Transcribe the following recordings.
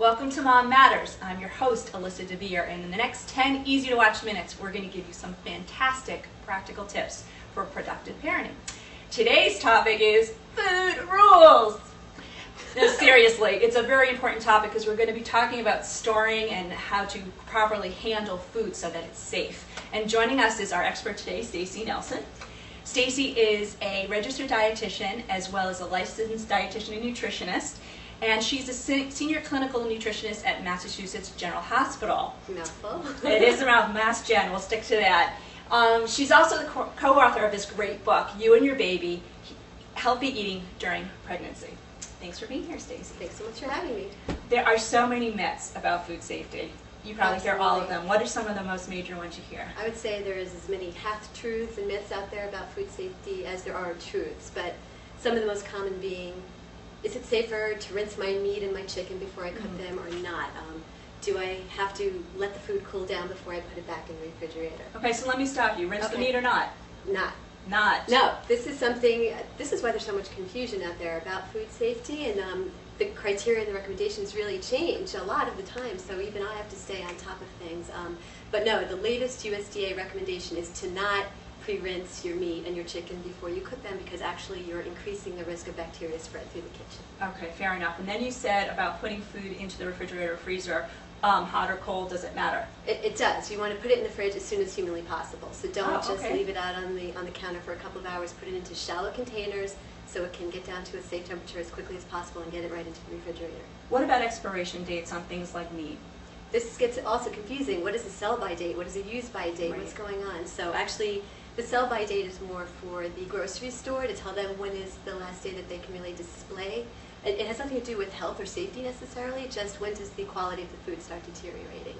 Welcome to Mom Matters. I'm your host, Dver, and in the next 10 easy-to-watch minutes, we're going to give you some fantastic practical tips for productive parenting. Today's topic is food rules. No, seriously, it's a very important topic because we're going to be talking about storing and how to properly handle food so that it's safe. And joining us is our expert today, Stacey Nelson. Stacey is a registered dietitian as well as a licensed dietitian and nutritionist. And she's a senior clinical nutritionist at Massachusetts General Hospital. Mouthful. It is around Mass Gen. We'll stick to that. She's also the co-author of this great book, You and Your Baby, Healthy Eating During Pregnancy. Thanks for being here, Stacey. Thanks so much for having me. There are so many myths about food safety. You probably hear all of them. What are some of the most major ones you hear? I would say there is as many half-truths and myths out there about food safety as there are truths, but some of the most common being, is it safer to rinse my meat and my chicken before I cook them or not? Do I have to let the food cool down before I put it back in the refrigerator? Okay, so let me stop you. Rinse the meat or not? Not. Not. No, this is why there's so much confusion out there about food safety, and the criteria and the recommendations really change a lot of the time, so even I have to stay on top of things. But no, the latest USDA recommendation is to not pre-rinse your meat and your chicken before you cook them, because actually you're increasing the risk of bacteria spread through the kitchen. Okay, fair enough. And then you said about putting food into the refrigerator or freezer, hot or cold, does it matter? It does. You want to put it in the fridge as soon as humanly possible. So don't just leave it out on the counter for a couple of hours. Put it into shallow containers so it can get down to a safe temperature as quickly as possible and get it right into the refrigerator. What about expiration dates on things like meat? This gets also confusing. What is a sell-by date? What is a use-by date? Right. What's going on? So actually, the sell-by date is more for the grocery store to tell them when is the last day that they can really display. It has nothing to do with health or safety necessarily, just when does the quality of the food start deteriorating.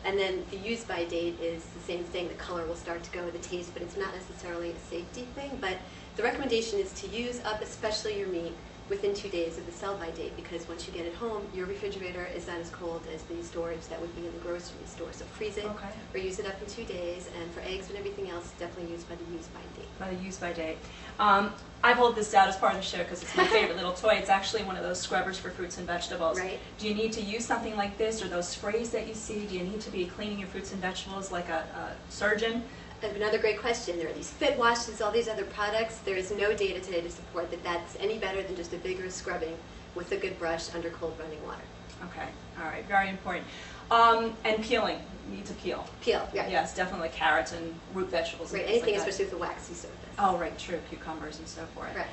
And then the use-by date is the same thing. The color will start to go, the taste, but it's not necessarily a safety thing. But the recommendation is to use up especially your meat within 2 days of the sell-by date, because once you get it home, your refrigerator is not as cold as the storage that would be in the grocery store. So freeze it or use it up in 2 days, and for eggs and everything else, definitely use by the use-by date. By the use-by date. I pulled this out as part of the show because it's my favorite little toy. It's actually one of those scrubbers for fruits and vegetables. Right. Do you need to use something like this, or those sprays that you see? Do you need to be cleaning your fruits and vegetables like a surgeon? Another great question. There are these fit washes, all these other products. There is no data today to support that that's any better than just a vigorous scrubbing with a good brush under cold running water. Okay, all right, very important. And peeling, you need to peel. Peel, yeah. Yes, definitely carrots and root vegetables. Right, And anything like especially with a waxy surface. Oh, right, true, cucumbers and so forth. Right.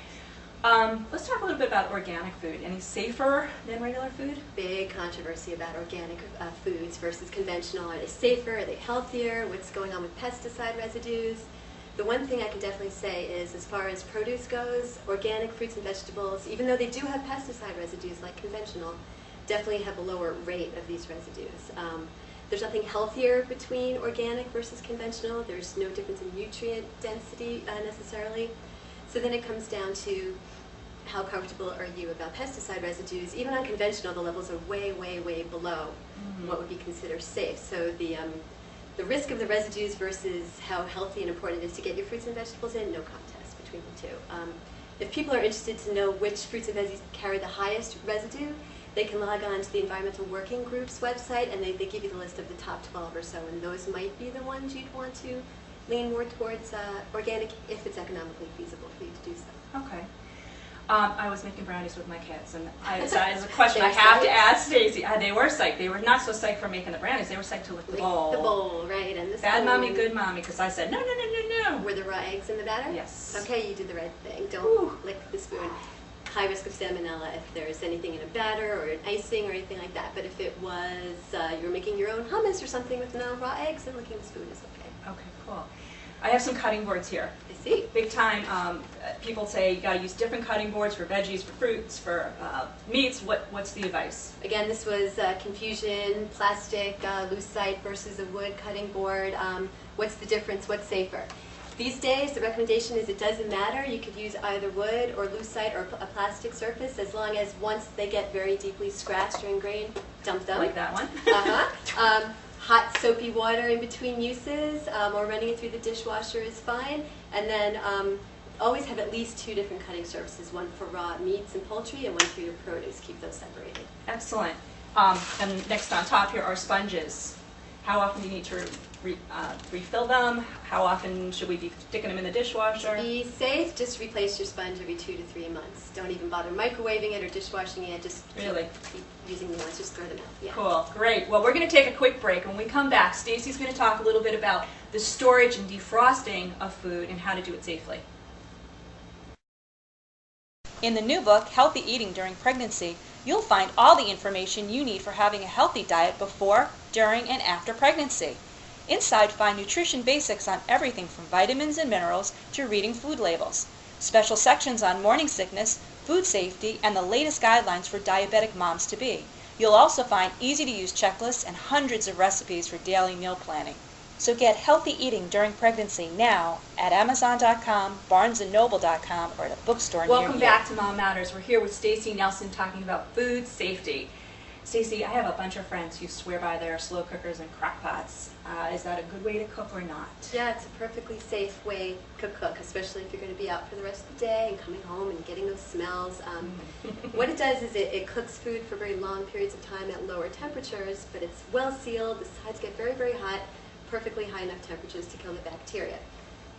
Let's talk a little bit about organic food. Any safer than regular food? Big controversy about organic foods versus conventional. Are they safer? Are they healthier? What's going on with pesticide residues? The one thing I can definitely say is, as far as produce goes, organic fruits and vegetables, even though they do have pesticide residues like conventional, definitely have a lower rate of these residues. There's nothing healthier between organic versus conventional. There's no difference in nutrient density necessarily. So then it comes down to how comfortable are you about pesticide residues. Even on conventional, the levels are way, way, way below what would be considered safe. So the risk of the residues versus how healthy and important it is to get your fruits and vegetables in, no contest between the two. If people are interested to know which fruits and veggies carry the highest residue, they can log on to the Environmental Working Group's website, and they give you the list of the top 12 or so, and those might be the ones you'd want to lean more towards organic if it's economically feasible for you to do so. Okay. I was making brownies with my kids, and it's a question I have to ask Stacey. They were psyched. They were not so psyched for making the brownies. They were psyched to lick the bowl. The bowl, right. And the Bad spoon. mommy, good mommy, because I said, no, no, no, no, no. Were the raw eggs in the batter? Yes. Okay, you did the right thing. Don't lick the spoon. High risk of salmonella if there's anything in a batter or an icing or anything like that. But if it was you were making your own hummus or something with no raw eggs, then licking the spoon is okay. Okay, cool. I have some cutting boards here. I see. Big time. People say you got to use different cutting boards for veggies, for fruits, for meats. What's the advice? Again, this was confusion, plastic, lucite versus a wood cutting board. What's the difference? What's safer? These days, the recommendation is it doesn't matter. You could use either wood or lucite or a plastic surface, as long as once they get very deeply scratched or ingrained, dump them. Like that one? Hot soapy water in between uses, or running it through the dishwasher is fine. And then always have at least 2 different cutting surfaces, one for raw meats and poultry and one for your produce. Keep those separated. Excellent. And next on top here are sponges. How often do you need to refill them? How often should we be sticking them in the dishwasher? To be safe, just replace your sponge every 2 to 3 months. Don't even bother microwaving it or dishwashing it. Just really keep using the ones. Just throw them out. Yeah. Cool, great. Well, we're going to take a quick break. When we come back, Stacey's going to talk a little bit about the storage and defrosting of food and how to do it safely. In the new book, Healthy Eating During Pregnancy, you'll find all the information you need for having a healthy diet before, during, and after pregnancy. Inside, find nutrition basics on everything from vitamins and minerals to reading food labels. Special sections on morning sickness, food safety, and the latest guidelines for diabetic moms-to-be. You'll also find easy-to-use checklists and hundreds of recipes for daily meal planning. So get Healthy Eating During Pregnancy now at Amazon.com, BarnesandNoble.com, or at a bookstore near you. Welcome back to Mom Matters. We're here with Stacey Nelson talking about food safety. Stacey, I have a bunch of friends who swear by their slow cookers and crock pots. Is that a good way to cook or not? Yeah, it's a perfectly safe way to cook, especially if you're going to be out for the rest of the day and coming home and getting those smells. What it does is it cooks food for very long periods of time at lower temperatures, but it's well sealed. The sides get very, very hot, perfectly high enough temperatures to kill the bacteria.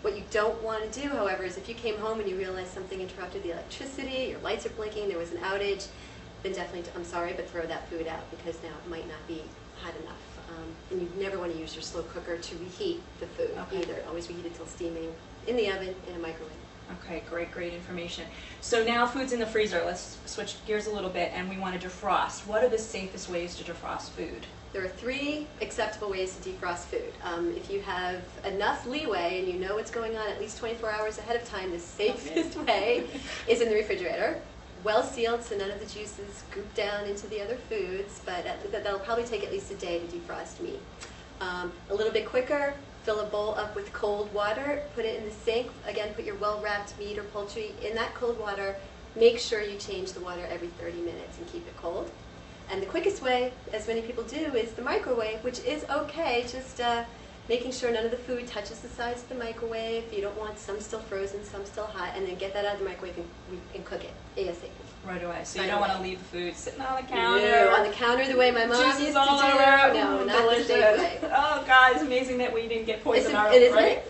What you don't want to do, however, is if you came home and you realized something interrupted the electricity, your lights are blinking, there was an outage, then definitely, I'm sorry, but throw that food out because now it might not be hot enough. And you never want to use your slow cooker to reheat the food either. Always reheat it till steaming in the oven, in a microwave. Okay, great information. So now food's in the freezer. Let's switch gears a little bit and we want to defrost. What are the safest ways to defrost food? There are 3 acceptable ways to defrost food. If you have enough leeway and you know what's going on at least 24 hours ahead of time, the safest way is in the refrigerator. Well sealed so none of the juices goop down into the other foods, but that'll probably take at least a day to defrost meat. A little bit quicker, fill a bowl up with cold water, put it in the sink. Again, put your well-wrapped meat or poultry in that cold water. Make sure you change the water every 30 minutes and keep it cold. And the quickest way, as many people do, is the microwave, which is okay, just making sure none of the food touches the sides of the microwave. You don't want some still frozen, some still hot, and then get that out of the microwave and cook it ASAP. Right away. So you don't want to leave the food sitting on the counter. No, on the counter the way my mom used to do. No, not delicious. The same way. Oh God, it's amazing that we didn't get poisoned. It is, right?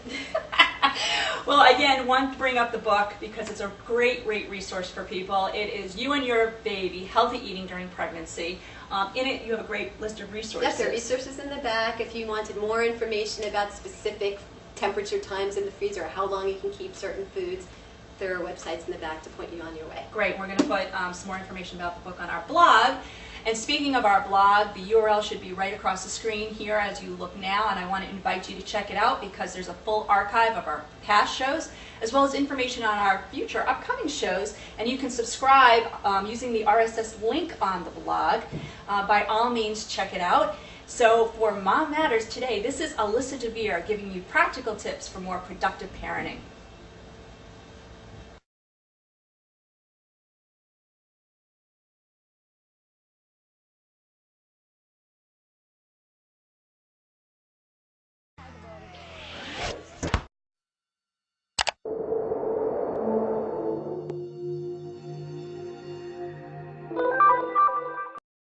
Well, again, want to bring up the book because it's a great resource for people. It is You and Your Baby, Healthy Eating During Pregnancy. In it, you have a great list of resources. Yes, there are resources in the back. If you wanted more information about specific temperature times in the freezer or how long you can keep certain foods, there are websites in the back to point you on your way. Great. We're going to put some more information about the book on our blog. And speaking of our blog, the URL should be right across the screen here as you look now, and I want to invite you to check it out because there's a full archive of our past shows as well as information on our future upcoming shows, and you can subscribe using the RSS link on the blog. By all means, check it out. So for Mom Matters today, this is Alyssa Dver giving you practical tips for more productive parenting.